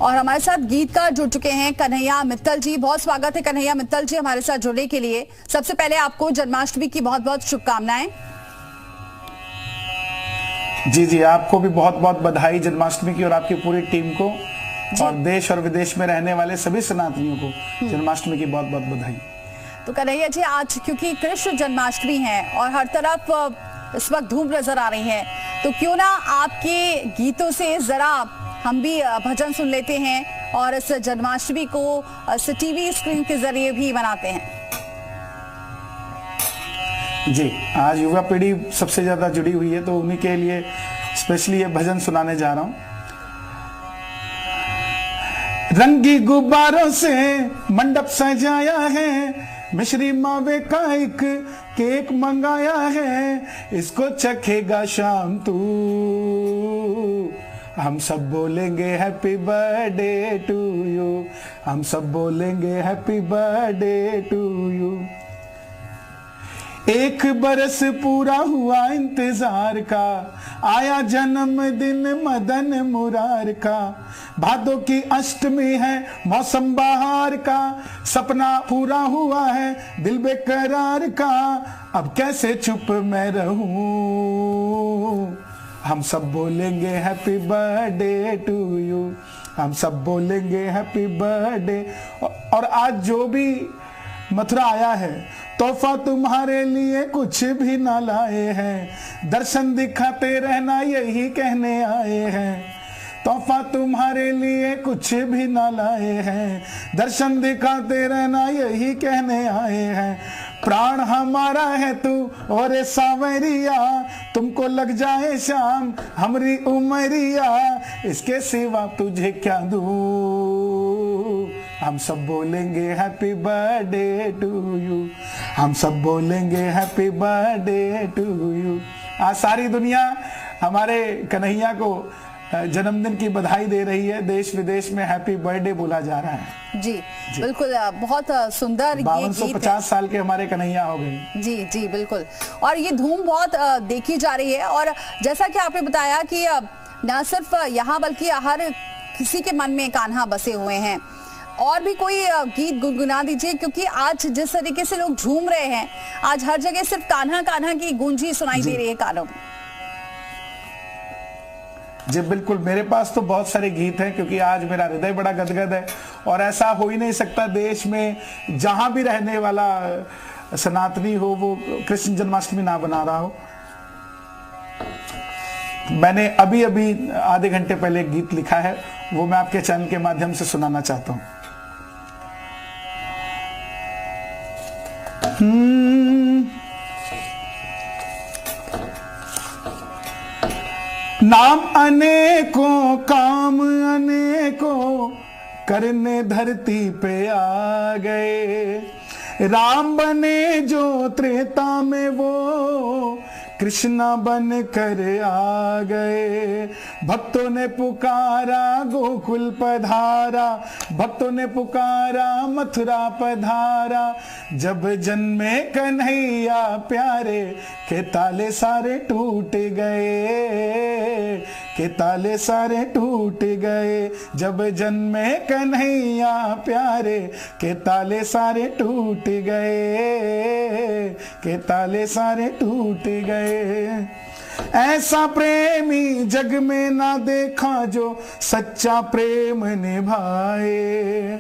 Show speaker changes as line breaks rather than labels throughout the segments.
और हमारे साथ गीतकार जुड़ चुके हैं कन्हैया मित्तल जी। बहुत स्वागत है कन्हैया मित्तल जी हमारे साथ जुड़ने के लिए। सबसे पहले आपको जन्माष्टमी की बहुत बहुत शुभकामनाएं।
जी जी, आपको भी बहुत बहुत बधाई जन्माष्टमी की और आपकी पूरी टीम को, और देश और विदेश में रहने वाले सभी सनातनियों को जन्माष्टमी की बहुत बहुत बधाई।
तो कन्हैया जी, आज क्योंकि कृष्ण जन्माष्टमी है और हर तरफ इस वक्त धूम नजर आ रही है, तो क्यों ना आपके गीतों से जरा हम भी भजन सुन लेते हैं और इस जन्माष्टमी को इस टीवी स्क्रीन के जरिए भी मनाते हैं।
जी, आज युवा पीढ़ी सबसे ज्यादा जुड़ी हुई है, तो उन्हीं के लिए स्पेशली ये भजन सुनाने जा रहा हूं। रंगी गुब्बारों से मंडप सजाया है, मिश्री मावे का एक केक मंगाया है, इसको चखेगा शाम तू, हम सब बोलेंगे हैप्पी बर्थडे टू यू, हम सब बोलेंगे हैप्पी बर्थडे टू यू। एक बरस पूरा हुआ इंतजार का, आया जन्मदिन मदन मुरार का, भादों की अष्टमी है मौसम बहार का, सपना पूरा हुआ है दिल बेकरार का, अब कैसे चुप मैं रहूं, हम सब बोलेंगे हैप्पी बर्थडे टू यू, हम सब बोलेंगे हैप्पी बर्थडे। और आज जो भी मथुरा आया है, तोहफा तुम्हारे लिए कुछ भी ना लाए हैं, दर्शन दिखाते रहना यही कहने आए हैं, तोहफा तुम्हारे लिए कुछ भी ना लाए हैं, दर्शन दिखाते रहना यही कहने आए हैं, प्राण हमारा है तू और सावरिया, तुमको लग जाए शाम हमारी उमरिया, इसके सिवा तुझे क्या दूं, हम सब बोलेंगे हैप्पी बर्थडे टू यू, हम सब बोलेंगे हैप्पी बर्थडे टू यू। आज सारी दुनिया हमारे कन्हैया को जन्मदिन की बधाई दे रही है, देश विदेश में हैप्पी बर्थडे बोला जा रहा है।
जी बिल्कुल, बहुत सुंदर।
5250 साल के हमारे कन्हैया हो गए।
जी जी बिल्कुल, और ये धूम बहुत देखी जा रही है। और जैसा कि आपने बताया कि न सिर्फ यहाँ बल्कि हर किसी के मन में कान्हा बसे हुए हैं। और भी कोई गीत गुनगुना दीजिए, क्योंकि आज जिस तरीके से लोग झूम रहे हैं, आज हर जगह सिर्फ कान्हा कान्हा की गूंज ही सुनाई दे रही है कानों में।
जी बिल्कुल, मेरे पास तो बहुत सारे गीत हैं, क्योंकि आज मेरा हृदय बड़ा गदगद है और ऐसा हो ही नहीं सकता देश में जहां भी रहने वाला सनातनी हो वो कृष्ण जन्माष्टमी ना बना रहा हो। मैंने अभी अभी आधे घंटे पहले एक गीत लिखा है, वो मैं आपके चैनल के माध्यम से सुनाना चाहता हूं। नाम अनेकों काम अनेकों करने धरती पे आ गए, राम बने जो त्रेता में वो कृष्णा बन कर आ गए, भक्तों ने पुकारा गोकुल पधारा, भक्तों ने पुकारा मथुरा पधारा, जब जन्मे कन्हैया प्यारे के ताले सारे टूट गए, के ताले सारे टूट गए, जब जन्मे कन्हैया प्यारे के ताले सारे टूट गए, के ताले सारे टूट गए। ऐसा प्रेमी जग में ना देखा जो सच्चा प्रेम निभाए,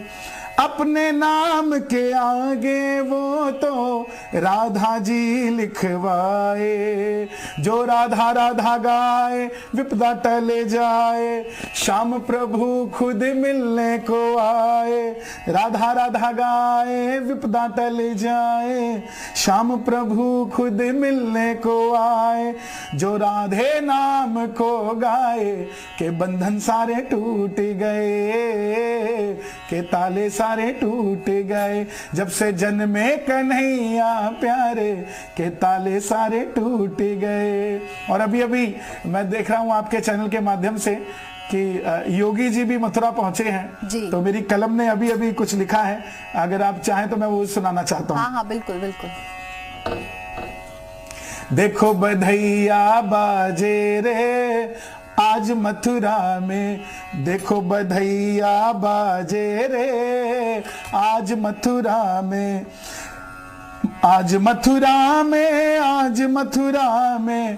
अपने नाम के आगे वो तो राधा जी लिखवाए, जो राधा राधा गाए विपदा टले जाए, श्याम प्रभु खुद मिलने को आए, राधा राधा गाए विपदा टले जाए, श्याम प्रभु खुद मिलने को आए, जो राधे नाम को गाए के बंधन सारे टूट गए, के ताले सारे टूट गए, जब से जन्मे कन्हैया प्यारे के ताले सारे टूट गए। और अभी अभी मैं देख रहा हूं आपके चैनल के माध्यम से कि योगी जी भी मथुरा पहुंचे हैं, तो मेरी कलम ने अभी अभी कुछ लिखा है, अगर आप चाहें तो मैं वो सुनाना चाहता हूँ।
हाँ हाँ बिल्कुल बिल्कुल।
देखो बधैया बाजे रे आज मथुरा में देखो बधैया बाजे रे, आज मथुरा में, आज मथुरा में, आज मथुरा में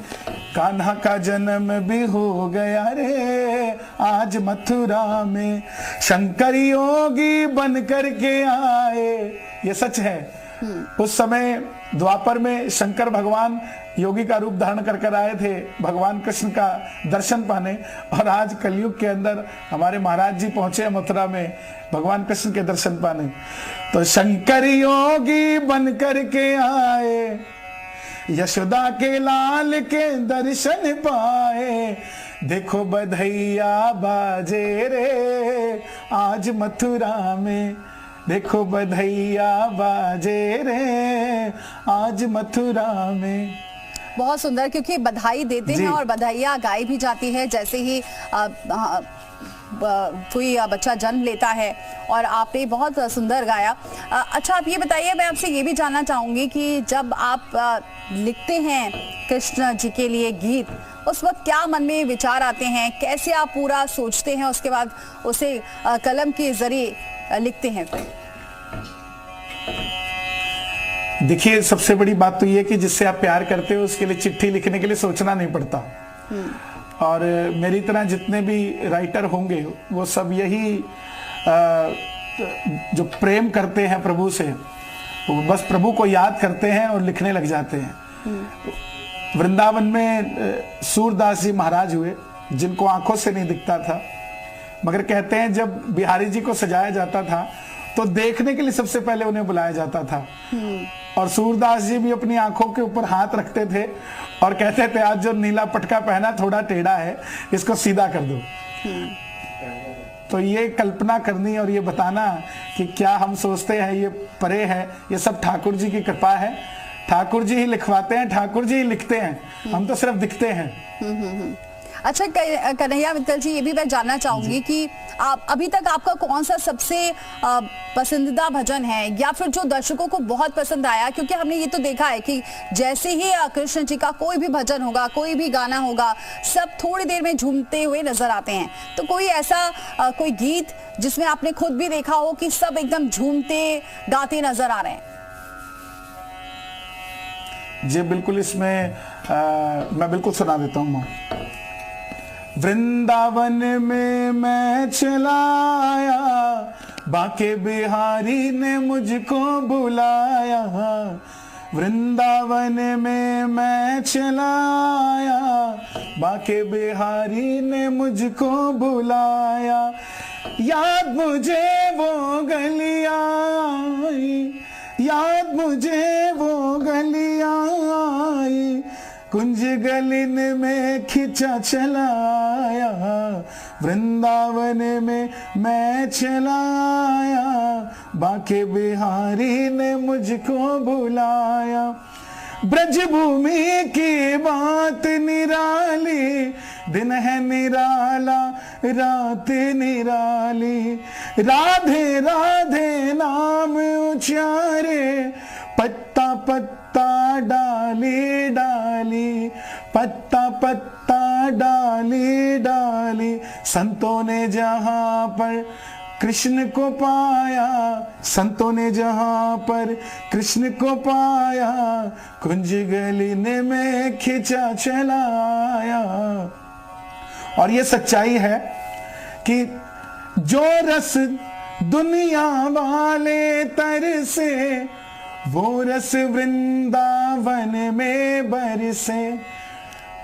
कान्हा का जन्म भी हो गया रे, आज मथुरा में शंकर योगी बन करके आए। ये सच है। उस समय द्वापर में शंकर भगवान योगी का रूप धारण कर कर आए थे भगवान कृष्ण का दर्शन पाने, और आज कलयुग के अंदर हमारे महाराज जी पहुंचे मथुरा में भगवान कृष्ण के दर्शन पाने। तो शंकर योगी बन करके आए, यशोदा के लाल के दर्शन पाए, देखो बधैया बाजे रे, आज मथुरा में देखो बधैया बाजे रे, आज मथुरा में।
बहुत सुंदर, क्योंकि बधाई देते हैं और बधाइयाँ गाई भी जाती है जैसे ही कोई बच्चा जन्म लेता है, और आपने बहुत सुंदर गाया। अच्छा, आप ये बताइए, मैं आपसे ये भी जानना चाहूंगी कि जब आप लिखते हैं कृष्ण जी के लिए गीत, उस वक्त क्या मन में विचार आते हैं, कैसे आप पूरा सोचते हैं, उसके बाद उसे कलम के जरिए लिखते हैं?
देखिए, सबसे बड़ी बात तो ये कि जिससे आप प्यार करते हो उसके लिए चिट्ठी लिखने के लिए सोचना नहीं पड़ता। और मेरी तरह जितने भी राइटर होंगे वो सब यही जो प्रेम करते हैं प्रभु से, वो बस प्रभु को याद करते हैं और लिखने लग जाते हैं। वृंदावन में सूरदास जी महाराज हुए, जिनको आंखों से नहीं दिखता था, मगर कहते हैं जब बिहारी जी को सजाया जाता था तो देखने के लिए सबसे पहले उन्हें बुलाया जाता था। और सूरदास जी भी अपनी आंखों के ऊपर हाथ रखते थे और कहते थे आज जो नीला पटका पहना थोड़ा टेढ़ा है, इसको सीधा कर दो। तो ये कल्पना करनी और ये बताना कि क्या हम सोचते हैं ये परे है, ये सब ठाकुर जी की कृपा है। ठाकुर जी ही लिखवाते हैं, ठाकुर जी ही लिखते हैं, हम तो सिर्फ दिखते हैं।
अच्छा कन्हैया मित्तल जी, ये भी मैं जानना चाहूंगी कि आप अभी तक आपका कौन सा सबसे पसंदीदा भजन है, या फिर जो दर्शकों को बहुत पसंद आया? क्योंकि हमने ये तो देखा है कि जैसे ही कृष्ण जी का कोई भी भजन होगा, कोई भी गाना होगा, सब थोड़ी देर में झूमते हुए नजर आते हैं। तो कोई ऐसा कोई गीत जिसमें आपने खुद भी देखा हो कि सब एकदम झूमते गाते नजर आ रहे हैं?
जी बिल्कुल, इसमें मैं बिल्कुल सुना देता हूँ। वृंदावन में मैं चलाया, बाके बिहारी ने मुझको बुलाया। वृंदावन में मैं चलाया, बाके बिहारी ने मुझको बुलाया। याद मुझे वो गलियां आई, याद मुझे वो गलियां आई, कुंज गलिन में खिंचा चलाया। वृंदावन में मैं चलाया, बाके बिहारी ने मुझको बुलाया। ब्रजभूमि की बात निराली, दिन है निराला रात निराली। राधे राधे नाम उचारे, पत्ता पत्ता डाली डाली, पत्ता पत्ता डाली डाली। संतों ने जहां पर कृष्ण को पाया, संतों ने जहां पर कृष्ण को पाया, कुंज गलिन में खिंचा चलाया। और ये सच्चाई है कि जो रस दुनिया वाले तरसे, वो रस वृंदावन में बरसे।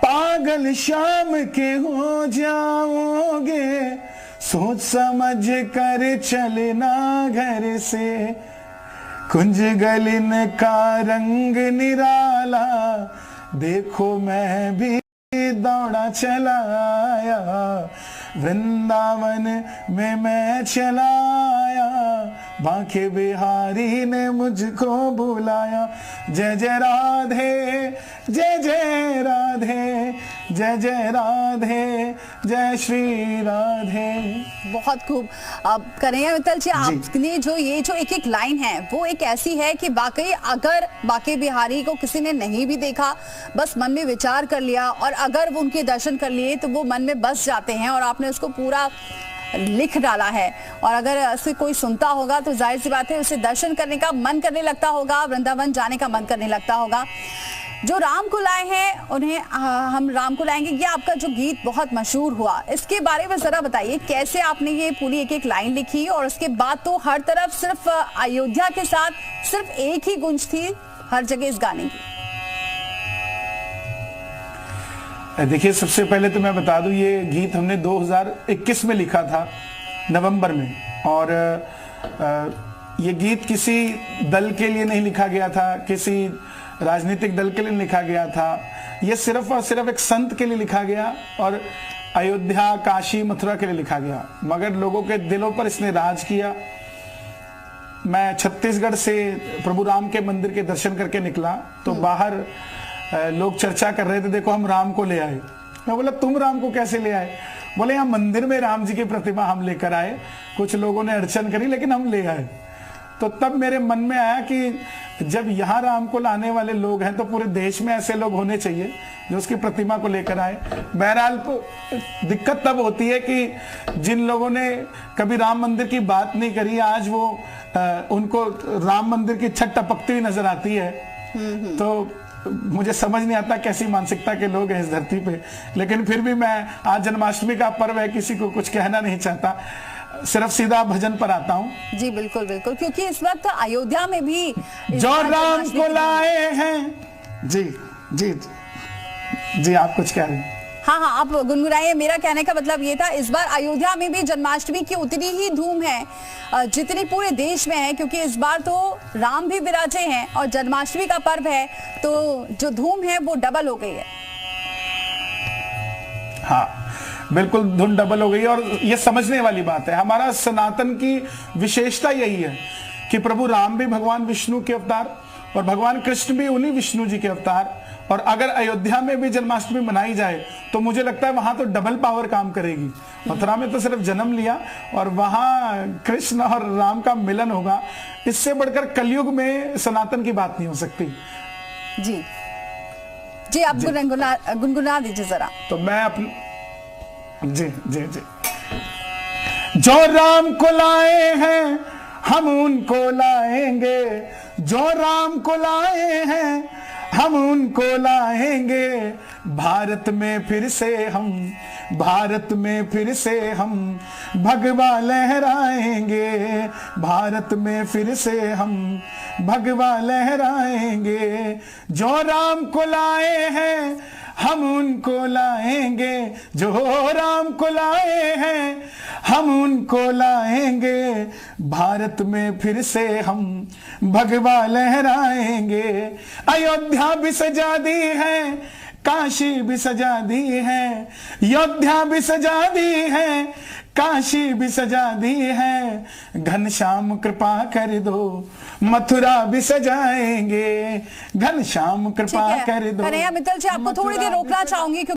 पागल शाम के हो जाओगे, सोच समझ कर चलना घर से। कुंज गलिन का रंग निराला, देखो मैं भी दौड़ा चलाया। वृंदावन में मैं चलाया, बाके बिहारी ने मुझको बुलाया। जय जय राधे, जय जय राधे, जय जय राधे, जय श्री राधे।
बहुत खूब। कन्हैया मित्तल जी, आपने जो एक एक लाइन है वो एक ऐसी है कि वाकई अगर बांके बिहारी को किसी ने नहीं भी देखा, बस मन में विचार कर लिया और अगर वो उनके दर्शन कर लिए तो वो मन में बस जाते हैं, और आपने उसको पूरा लिख डाला है। और अगर ऐसे कोई सुनता होगा तो जाहिर सी बात है उसे दर्शन करने का मन करने लगता होगा, वृंदावन जाने का मन करने लगता होगा। जो राम को लाए हैं उन्हें हम राम को लाएंगे, ये आपका जो गीत बहुत मशहूर हुआ, इसके बारे में जरा बताइए कैसे आपने ये पूरी एक एक लाइन लिखी, और उसके बाद तो हर तरफ सिर्फ अयोध्या के साथ सिर्फ एक ही गूंज थी हर जगह इस गाने की।
देखिए, सबसे पहले तो मैं बता दूं, ये गीत हमने 2021 में लिखा था नवंबर में, और ये गीत किसी दल के लिए नहीं लिखा गया था, किसी राजनीतिक दल के लिए लिखा गया था। ये सिर्फ और सिर्फ एक संत के लिए लिखा गया और अयोध्या, काशी, मथुरा के लिए लिखा गया, मगर लोगों के दिलों पर इसने राज किया। मैं छत्तीसगढ़ से प्रभु राम के मंदिर के दर्शन करके निकला तो बाहर लोग चर्चा कर रहे थे, देखो हम राम को ले आए। मैं बोला, तुम राम को कैसे ले आए? बोले, यहाँ मंदिर में राम जी की प्रतिमा हम लेकर आए, कुछ लोगों ने अड़चन करी लेकिन हम ले आए। तो तब मेरे मन में आया कि जब यहाँ राम को लाने वाले लोग हैं तो पूरे देश में ऐसे लोग होने चाहिए जो उसकी प्रतिमा को लेकर आए। बहरहाल तो दिक्कत तब होती है कि जिन लोगों ने कभी राम मंदिर की बात नहीं करी, आज वो उनको राम मंदिर की छत टपकती हुई नजर आती है। तो मुझे समझ नहीं आता कैसी मानसिकता के लोग हैं इस धरती पे, लेकिन फिर भी मैं, आज जन्माष्टमी का पर्व है, किसी को कुछ कहना नहीं चाहता, सिर्फ सीधा भजन पर आता हूँ।
जी बिल्कुल बिल्कुल, क्योंकि इस वक्त अयोध्या में भी
जो राम को लाए हैं। जी जी जी, आप कुछ कह रहे हैं?
हाँ, आप गुनगुनाइए। मेरा कहने का मतलब ये था, इस बार अयोध्या में भी जन्माष्टमी की उतनी ही धूम है जितनी पूरे देश में है, क्योंकि इस बार तो राम भी विराजे हैं और जन्माष्टमी का पर्व है, तो जो धूम है वो डबल हो गई है।
हाँ बिल्कुल, धुन डबल हो गई, और ये समझने वाली बात है। हमारा सनातन की विशेषता यही है कि प्रभु राम भी भगवान विष्णु के अवतार और भगवान कृष्ण भी उन्हीं विष्णु जी के अवतार, और अगर अयोध्या में भी जन्माष्टमी मनाई जाए तो मुझे लगता है वहां तो डबल पावर काम करेगी। मथुरा में तो सिर्फ जन्म लिया और वहां कृष्ण और राम का मिलन होगा, इससे बढ़कर कलयुग में सनातन की बात नहीं हो सकती।
जी जी, आप गुनगुना दीजिए जरा।
तो मैं अपनी जी जी जी, जो राम को लाए हैं हम उनको लाएंगे, जो राम को लाए हैं हम उनको लाएंगे, भारत में फिर से हम, भारत में फिर से हम भगवा लहराएंगे, भारत में फिर से हम भगवा लहराएंगे। जो राम को लाए हैं हम उनको लाएंगे, जो राम को लाए हैं हम उनको लाएंगे, भारत में फिर से हम भगवा लहराएंगे। अयोध्या भी सजा दी है, काशी भी सजा दी है, अयोध्या भी सजा दी है, काशी भी सजा दी है, घनश्याम कृपा कर दो, मथुरा भी सजाएंगे, घनश्याम कृपा कर दो।
कन्हैया मित्तल जी, आपको थोड़ी देर रोकना चाहूंगी।